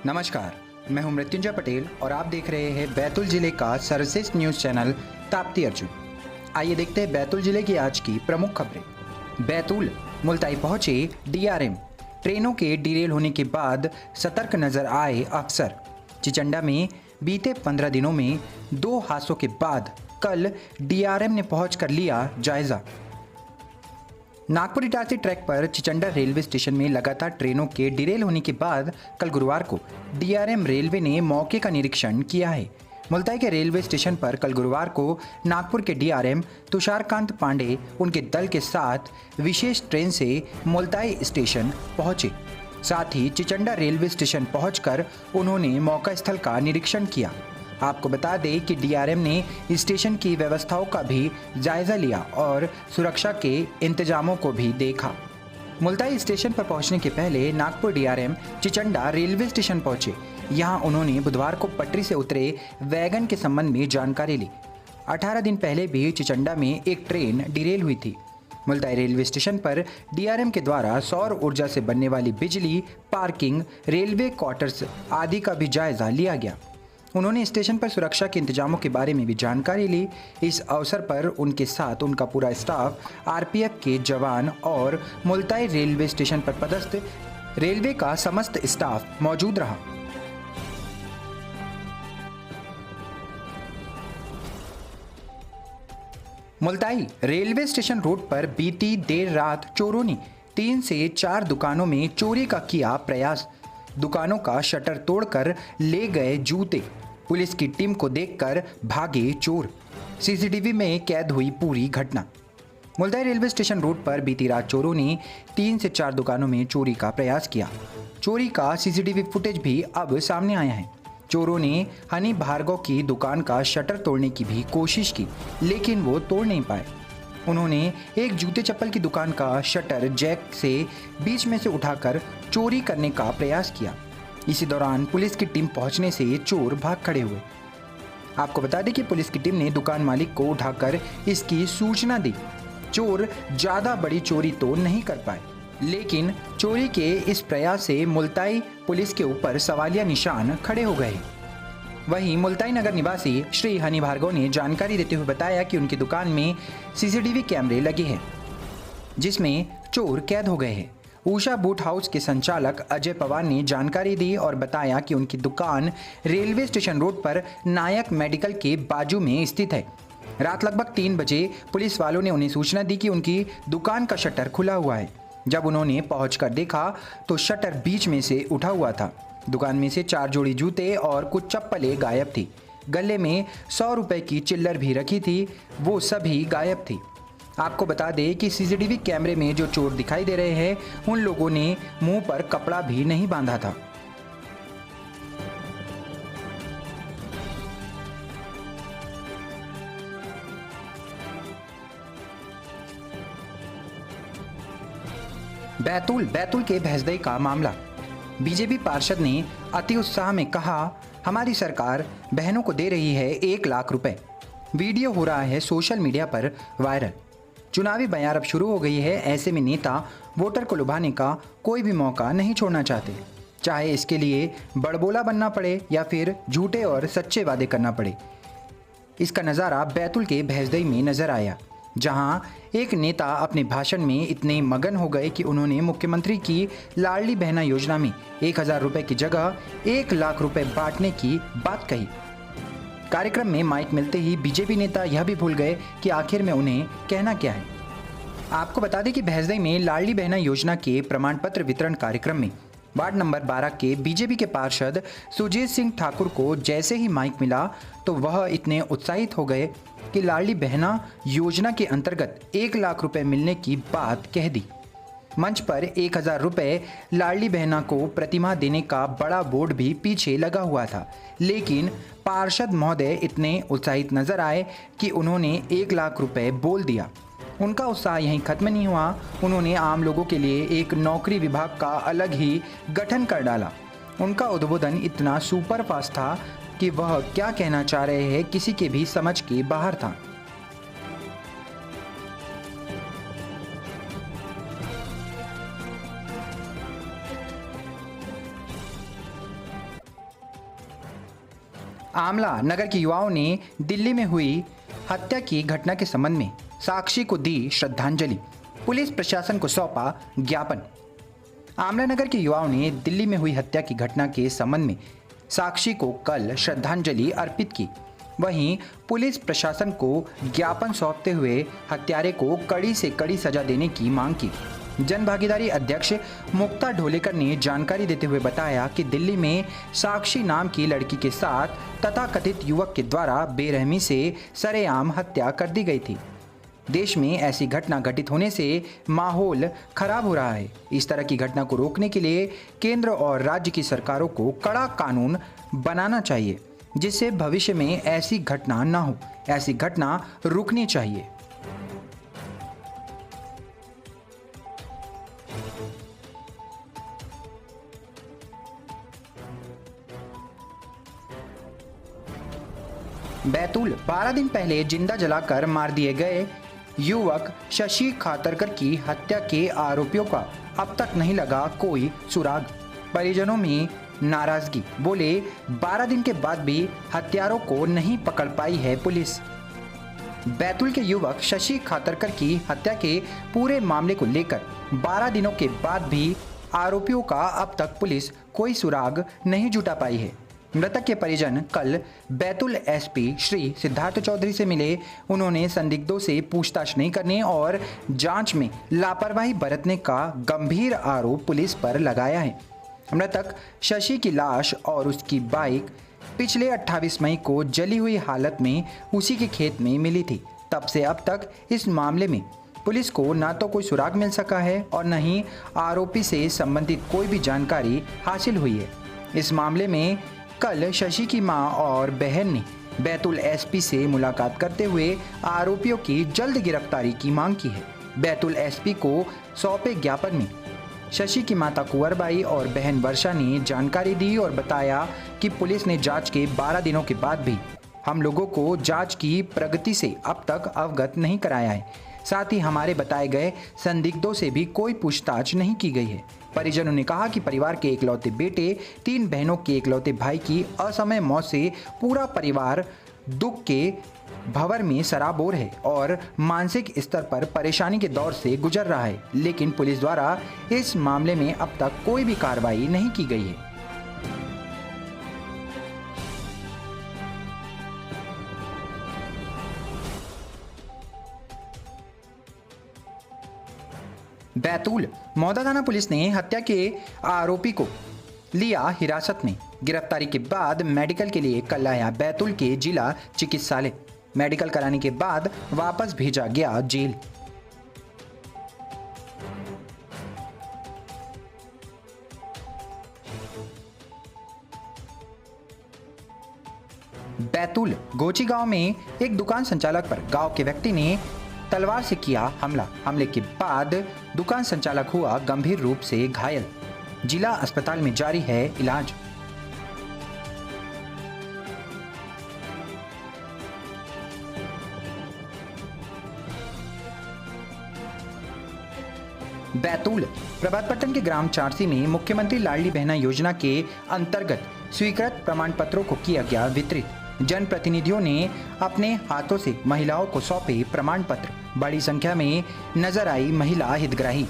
नमस्कार, मैं हूं मृत्युंजय पटेल और आप देख रहे हैं बैतूल जिले का सर्वश्रेष्ठ न्यूज चैनल ताप्ती अर्जुन। आइए देखते हैं बैतूल जिले की आज की प्रमुख खबरें। बैतूल मुल्ताई पहुंचे डीआरएम। ट्रेनों के डिरेल होने के बाद सतर्क नजर आए अफसर। चिचंडा में बीते 15 दिनों में 2 हादसों के बाद कल डीआरएम ने पहुंचकर लिया जायजा। नागपुर इटारसी ट्रैक पर चिचंडा रेलवे स्टेशन में लगातार ट्रेनों के डिरेल होने के बाद कल गुरुवार को डीआरएम रेलवे ने मौके का निरीक्षण किया है। मुल्ताई के रेलवे स्टेशन पर कल गुरुवार को नागपुर के डीआरएम तुषारकांत पांडे उनके दल के साथ विशेष ट्रेन से मुल्ताई स्टेशन पहुंचे। साथ ही चिचंडा रेलवे स्टेशन पहुंचकर उन्होंने मौका स्थल का निरीक्षण किया। आपको बता दें कि डीआरएम ने स्टेशन की व्यवस्थाओं का भी जायजा लिया और सुरक्षा के इंतजामों को भी देखा। मुल्ताई स्टेशन पर पहुंचने के पहले नागपुर डीआरएम चिचंडा रेलवे स्टेशन पहुंचे। यहां उन्होंने बुधवार को पटरी से उतरे वैगन के संबंध में जानकारी ली। 18 दिन पहले भी चिचंडा में एक ट्रेन डिरेल हुई थी। मुल्ताई रेलवे स्टेशन पर डीआरएम के द्वारा सौर ऊर्जा से बनने वाली बिजली, पार्किंग, रेलवे क्वार्टर्स आदि का भी जायजा लिया गया। उन्होंने स्टेशन पर सुरक्षा के इंतजामों के बारे में भी जानकारी ली। इस अवसर पर उनके साथ उनका पूरा स्टाफ, आरपीएफ के जवान और मुल्ताई रेलवे स्टेशन पर पदस्थ रेलवे का समस्त स्टाफ मौजूद रहा। मुल्ताई रेलवे स्टेशन रोड पर बीती देर रात चोरों ने 3 से 4 दुकानों में चोरी का किया प्रयास। दुकानों का शटर तोड़कर ले गए जूते। पुलिस की टीम को देखकर भागे चोर। सीसीटीवी में कैद हुई पूरी घटना। मुल्ताई रेलवे स्टेशन रोड पर बीती रात चोरों ने 3 से 4 दुकानों में चोरी का प्रयास किया। चोरी का सीसीटीवी फुटेज भी अब सामने आया है। चोरों ने हनी भार्गव की दुकान का शटर तोड़ने की भी कोशिश की, लेकिन वो तोड़ नहीं पाए। उन्होंने एक जूते चप्पल की दुकान का शटर जैक से बीच में से उठाकर चोरी करने का प्रयास किया। इसी दौरान पुलिस की टीम पहुंचने से चोर भाग खड़े हुए। आपको बता दें कि पुलिस की टीम ने दुकान मालिक को उठाकर इसकी सूचना दी। चोर ज्यादा बड़ी चोरी तो नहीं कर पाए, लेकिन चोरी के इस प्रयास से मुल्ताई पुलिस के ऊपर सवालिया निशान खड़े हो गए। वहीं मुल्ताई नगर निवासी श्री हनी भार्गव ने जानकारी देते हुए बताया कि उनकी दुकान में सीसीटीवी कैमरे लगे हैं, जिसमें चोर कैद हो गए हैं। उषा बूट हाउस के संचालक अजय पवार ने जानकारी दी और बताया कि उनकी दुकान रेलवे स्टेशन रोड पर नायक मेडिकल के बाजू में स्थित है। रात लगभग 3 बजे पुलिस वालों ने उन्हें सूचना दी कि उनकी दुकान का शटर खुला हुआ है। जब उन्होंने पहुंचकर देखा तो शटर बीच में से उठा हुआ था। दुकान में से 4 जोड़ी जूते और कुछ चप्पलें गायब थी। गले में 100 रुपए की चिल्लर भी रखी थी, वो सभी गायब थी। आपको बता दें कि सीसीटीवी कैमरे में जो चोर दिखाई दे रहे हैं, उन लोगों ने मुंह पर कपड़ा भी नहीं बांधा था। बैतूल के भैंसदई का मामला। बीजेपी पार्षद ने अति उत्साह में कहा, हमारी सरकार बहनों को दे रही है 1 लाख रुपए। वीडियो हो रहा है सोशल मीडिया पर वायरल। चुनावी बयार अब शुरू हो गई है। ऐसे में नेता वोटर को लुभाने का कोई भी मौका नहीं छोड़ना चाहते, चाहे इसके लिए बड़बोला बनना पड़े या फिर झूठे और सच्चे वादे करना पड़े। इसका नज़ारा बैतूल के भैंसदई में नजर आया, जहां एक नेता अपने भाषण में इतने मगन हो गए कि उन्होंने मुख्यमंत्री की लाडली बहना योजना में 1000 रुपए की जगह 1 लाख रुपए बांटने की बात कही। कार्यक्रम में माइक मिलते ही बीजेपी नेता यह भी भूल गए कि आखिर में उन्हें कहना क्या है। आपको बता दें कि भैंसदई में लाडली बहना योजना के प्रमाण पत्र वितरण कार्यक्रम में वार्ड नंबर 12 के बीजेपी के पार्षद सुजीत सिंह ठाकुर को जैसे ही माइक मिला तो वह इतने उत्साहित हो गए कि लाडली बहना योजना के अंतर्गत 1 लाख रुपए मिलने की बात कह दी। मंच पर 1000 रुपए लाडली बहना को प्रतिमाह देने का बड़ा बोर्ड भी पीछे लगा हुआ था, लेकिन पार्षद महोदय इतने उत्साहित नजर आए कि उन्होंने 1 लाख रुपए बोल दिया। उनका उत्साह यहीं खत्म नहीं हुआ। उन्होंने आम लोगों के लिए एक नौकरी विभाग का अलग ही गठन कर डाला। उनका उद्बोधन इतना सुपर फास्ट था कि वह क्या कहना चाह रहे हैं किसी के भी समझ के बाहर था। आमला नगर के युवाओं ने दिल्ली में हुई हत्या की घटना के संबंध में साक्षी को दी श्रद्धांजलि, पुलिस प्रशासन को सौंपा ज्ञापन। आमला नगर के युवाओं ने दिल्ली में हुई हत्या की घटना के संबंध में साक्षी को कल श्रद्धांजलि अर्पित की। वहीं पुलिस प्रशासन को ज्ञापन सौंपते हुए हत्यारे को कड़ी से कड़ी सजा देने की मांग की। जन भागीदारी अध्यक्ष मुक्ता ढोलेकर ने जानकारी देते हुए बताया कि दिल्ली में साक्षी नाम की लड़की के साथ तथाकथित युवक के द्वारा बेरहमी से सरेआम हत्या कर दी गई थी। देश में ऐसी घटना घटित होने से माहौल खराब हो रहा है। इस तरह की घटना को रोकने के लिए केंद्र और राज्य की सरकारों को कड़ा कानून बनाना चाहिए, जिससे भविष्य में ऐसी घटना ना हो। ऐसी घटना रुकनी चाहिए। बैतूल 12 दिन पहले जिंदा जलाकर मार दिए गए युवक शशि खातरकर की हत्या के आरोपियों का अब तक नहीं लगा कोई सुराग। परिजनों में नाराजगी, बोले 12 दिन के बाद भी हत्यारों को नहीं पकड़ पाई है पुलिस। बैतूल के युवक शशि खातरकर की हत्या के पूरे मामले को लेकर 12 दिनों के बाद भी आरोपियों का अब तक पुलिस कोई सुराग नहीं जुटा पाई है। मृतक के परिजन कल बैतूल एसपी श्री सिद्धार्थ चौधरी से मिले। उन्होंने संदिग्धों से पूछताछ नहीं करने और जांच में लापरवाही बरतने का गंभीर आरोप पुलिस पर लगाया है। मृतक शशि की लाश और उसकी बाइक पिछले 28 मई को जली हुई हालत में उसी के खेत में मिली थी। तब से अब तक इस मामले में पुलिस को न तो कोई सुराग मिल सका है और न ही आरोपी से संबंधित कोई भी जानकारी हासिल हुई है। इस मामले में कल शशि की मां और बहन ने बैतूल एसपी से मुलाकात करते हुए आरोपियों की जल्द गिरफ्तारी की मांग की है। बैतूल एसपी को सौंपे ज्ञापन में शशि की माता कुंवरबाई और बहन वर्षा ने जानकारी दी और बताया कि पुलिस ने जांच के 12 दिनों के बाद भी हम लोगों को जांच की प्रगति से अब तक अवगत नहीं कराया है। साथ ही हमारे बताए गए संदिग्धों से भी कोई पूछताछ नहीं की गई है। परिजनों ने कहा कि परिवार के इकलौते बेटे, 3 बहनों के इकलौते भाई की असमय मौत से पूरा परिवार दुख के भंवर में सराबोर है और मानसिक स्तर पर परेशानी के दौर से गुजर रहा है। लेकिन पुलिस द्वारा इस मामले में अब तक कोई भी कार्रवाई नहीं की गई है। बैतूल मौदा थाना पुलिस ने हत्या के आरोपी को लिया हिरासत में। गिरफ्तारी के बाद मेडिकल के लिए कल आया बैतूल के जिला चिकित्सालय। मेडिकल कराने के बाद वापस भेजा गया जेल। बैतूल गोची गांव में एक दुकान संचालक पर गांव के व्यक्ति ने तलवार से किया हमला। हमले के बाद दुकान संचालक हुआ गंभीर रूप से घायल। जिला अस्पताल में जारी है इलाज। बैतूल प्रभातपट्टन के ग्राम चारसी में मुख्यमंत्री लाडली बहना योजना के अंतर्गत स्वीकृत प्रमाण पत्रों को किया गया वितरित। जनप्रतिनिधियों ने अपने हाथों से महिलाओं को सौंपे प्रमाण पत्र। बड़ी संख्या में नजर आई महिला हितग्राही।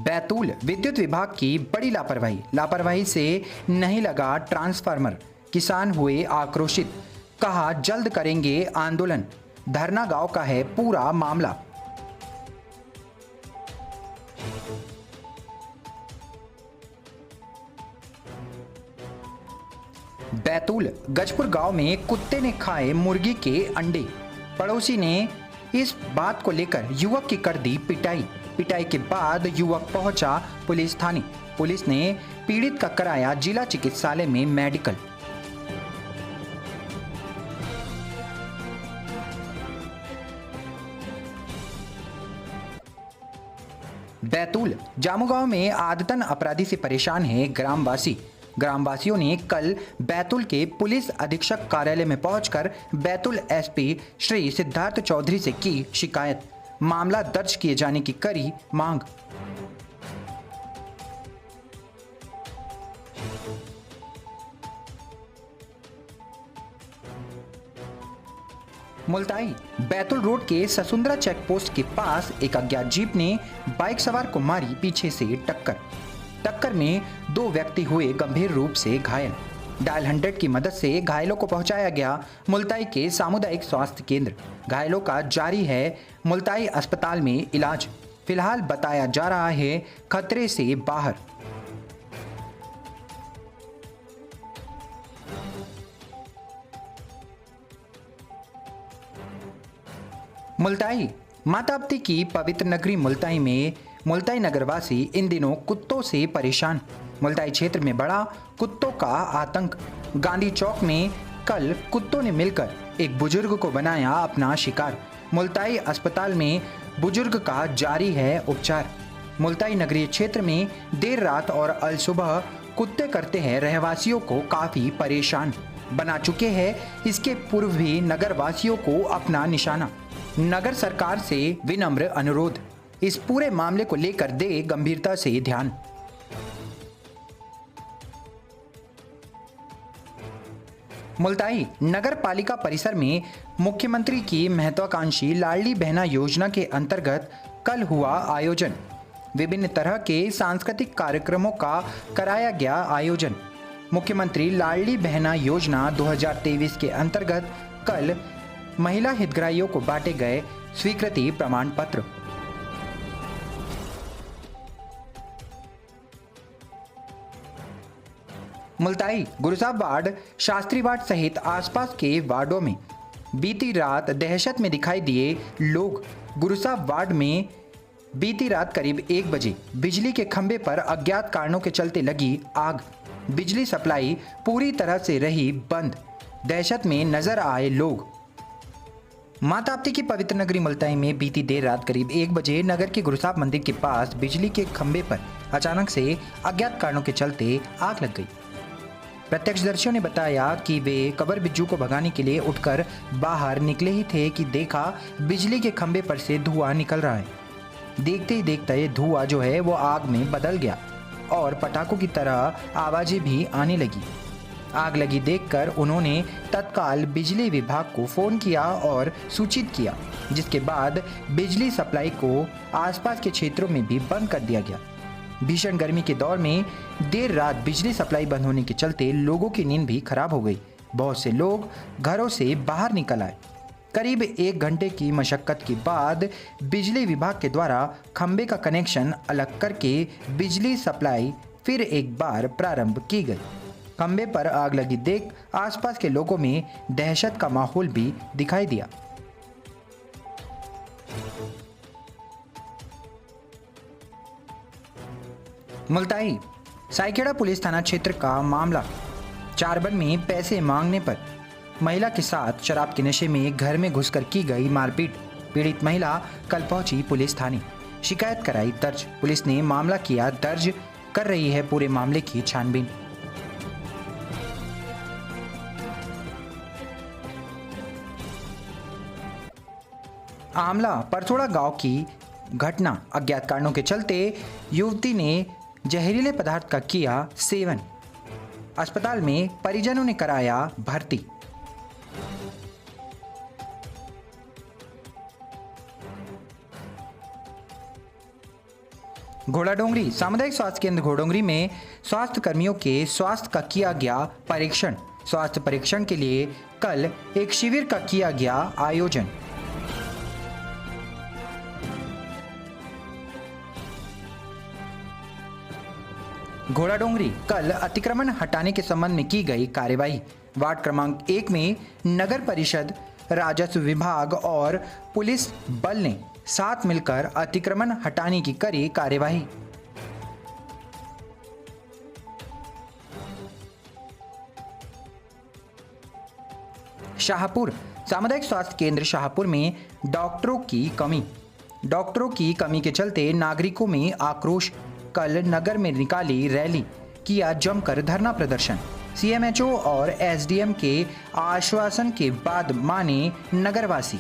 बैतूल विद्युत विभाग की बड़ी लापरवाही से नहीं लगा ट्रांसफार्मर। किसान हुए आक्रोशित, कहा जल्द करेंगे आंदोलन। धरना गांव का है पूरा मामला। बैतूल गजपुर गांव में कुत्ते ने खाए मुर्गी के अंडे। पड़ोसी ने इस बात को लेकर युवक की कर दी पिटाई के बाद युवक पहुंचा पुलिस थाने। पुलिस ने पीड़ित का कराया जिला चिकित्सालय में मेडिकल। बैतूल जामू गांव में आदतन अपराधी से परेशान है ग्रामवासियों ने कल बैतूल के पुलिस अधीक्षक कार्यालय में पहुंचकर बैतूल एसपी श्री सिद्धार्थ चौधरी से की शिकायत। मामला दर्ज किए जाने की करी मांग। मुल्ताई बैतुल रोड के ससुंदरा चेक पोस्ट के पास एक अज्ञात जीप ने बाइक सवार को मारी पीछे से टक्कर में 2 व्यक्ति हुए गंभीर रूप से घायल। डायल 100 की मदद से घायलों को पहुंचाया गया मुल्ताई के सामुदायिक स्वास्थ्य केंद्र। घायलों का जारी है मुल्ताई अस्पताल में इलाज। फिलहाल बताया जा रहा है खतरे से बाहर। मुल्ताई माताप्ती की पवित्र नगरी मुल्ताई में मुल्ताई नगरवासी इन दिनों कुत्तों से परेशान। मुल्ताई क्षेत्र में बड़ा कुत्तों का आतंक। गांधी चौक में कल कुत्तों ने मिलकर एक बुजुर्ग को बनाया अपना शिकार। मुल्ताई अस्पताल में बुजुर्ग का जारी है उपचार। मुल्ताई नगरीय क्षेत्र में देर रात और अल सुबह कुत्ते करते हैं रहवासियों को काफी परेशान बना चुके हैं। इसके पूर्व भी नगर वासियों को अपना निशाना। नगर सरकार से विनम्र अनुरोध, इस पूरे मामले को लेकर दे गंभीरता से ध्यान। मुल्ताई नगर पालिका परिसर में मुख्यमंत्री की महत्वाकांक्षी लाडली बहना योजना के अंतर्गत कल हुआ आयोजन। विभिन्न तरह के सांस्कृतिक कार्यक्रमों का कराया गया आयोजन। मुख्यमंत्री लाडली बहना योजना 2023 के अंतर्गत कल महिला हितग्राहियों को बांटे गए स्वीकृति प्रमाण पत्र। मुल्ताई गुरुसाब वार्ड, शास्त्री वार्ड सहित आसपास के वार्डों में बीती रात दहशत में दिखाई दिए लोग। गुरुसाब वार्ड में बीती रात करीब 1 बजे बिजली के खंभे पर अज्ञात कारणों के चलते लगी आग। बिजली सप्लाई पूरी तरह से रही बंद। दहशत में नजर आए लोग। माताप्ती की पवित्र नगरी मुल्ताई में बीती देर रात करीब 1 बजे नगर के गुरुसाब मंदिर के पास बिजली के खंभे पर अचानक से अज्ञात कारणों के चलते आग लग गई। प्रत्यक्षदर्शियों ने बताया कि वे कबर बिज्जू को भगाने के लिए उठकर बाहर निकले ही थे कि देखा बिजली के खंभे पर से धुआं निकल रहा है। देखते ही देखते धुआं जो है वो आग में बदल गया और पटाखों की तरह आवाजें भी आने लगी। आग लगी देखकर उन्होंने तत्काल बिजली विभाग को फोन किया और सूचित किया, जिसके बाद बिजली सप्लाई को आसपास के क्षेत्रों में भी बंद कर दिया गया। भीषण गर्मी के दौर में देर रात बिजली सप्लाई बंद होने के चलते लोगों की नींद भी खराब हो गई। बहुत से लोग घरों से बाहर निकल आए। करीब 1 घंटे की मशक्कत के बाद बिजली विभाग के द्वारा खंभे का कनेक्शन अलग करके बिजली सप्लाई फिर एक बार प्रारंभ की गई। खंभे पर आग लगी देख आसपास के लोगों में दहशत का माहौल भी दिखाई दिया। मुल्ताई साइखेड़ा पुलिस थाना क्षेत्र का मामला। चारबन में पैसे मांगने पर महिला के साथ शराब के नशे में घर में घुसकर की गई मारपीट। पीड़ित महिला कल पहुंची पुलिस थाने, शिकायत कराई दर्ज। पुलिस ने मामला किया दर्ज, कर रही है पूरे मामले की छानबीन। आमला परसोड़ा गांव की घटना। अज्ञात कारणों के चलते युवती ने जहरीले पदार्थ का किया सेवन। अस्पताल में परिजनों ने कराया भर्ती। घोड़ाडोंगरी सामुदायिक स्वास्थ्य केंद्र घोड़ाडोंगरी में स्वास्थ्य कर्मियों के स्वास्थ्य का किया गया परीक्षण। स्वास्थ्य परीक्षण के लिए कल एक शिविर का किया गया आयोजन। घोड़ाडोंगरी कल अतिक्रमण हटाने के संबंध में की गई कार्यवाही। वार्ड क्रमांक 1 में नगर परिषद, राजस्व विभाग और पुलिस बल ने साथ मिलकर अतिक्रमण हटाने की करी कार्यवाही। शाहपुर सामुदायिक स्वास्थ्य केंद्र शाहपुर में डॉक्टरों की कमी के चलते नागरिकों में आक्रोश। कल नगर में निकाली रैली, किया जमकर धरना प्रदर्शन। सीएमएचओ और एसडीएम के आश्वासन के बाद माने नगरवासी।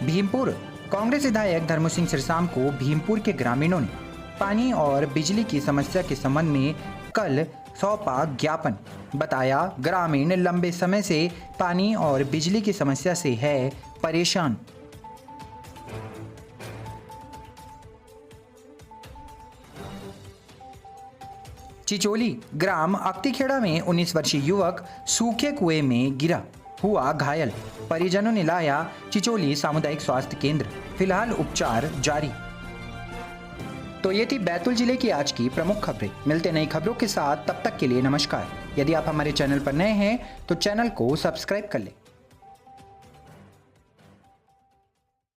भीमपुर कांग्रेस विधायक धर्म सिंह सिरसाम को भीमपुर के ग्रामीणों ने पानी और बिजली की समस्या के संबंध में कल सौंपा ज्ञापन। बताया, ग्रामीण लंबे समय से पानी और बिजली की समस्या से है परेशान। चिचोली ग्राम अक्तिखेड़ा में 19 वर्षीय युवक सूखे कुएं में गिरा, हुआ घायल। परिजनों ने लाया चिचोली सामुदायिक स्वास्थ्य केंद्र, फिलहाल उपचार जारी। तो ये थी बैतूल जिले की आज की प्रमुख खबरें। मिलते नई खबरों के साथ, तब तक के लिए नमस्कार। यदि आप हमारे चैनल पर नए हैं तो चैनल को सब्सक्राइब कर लें।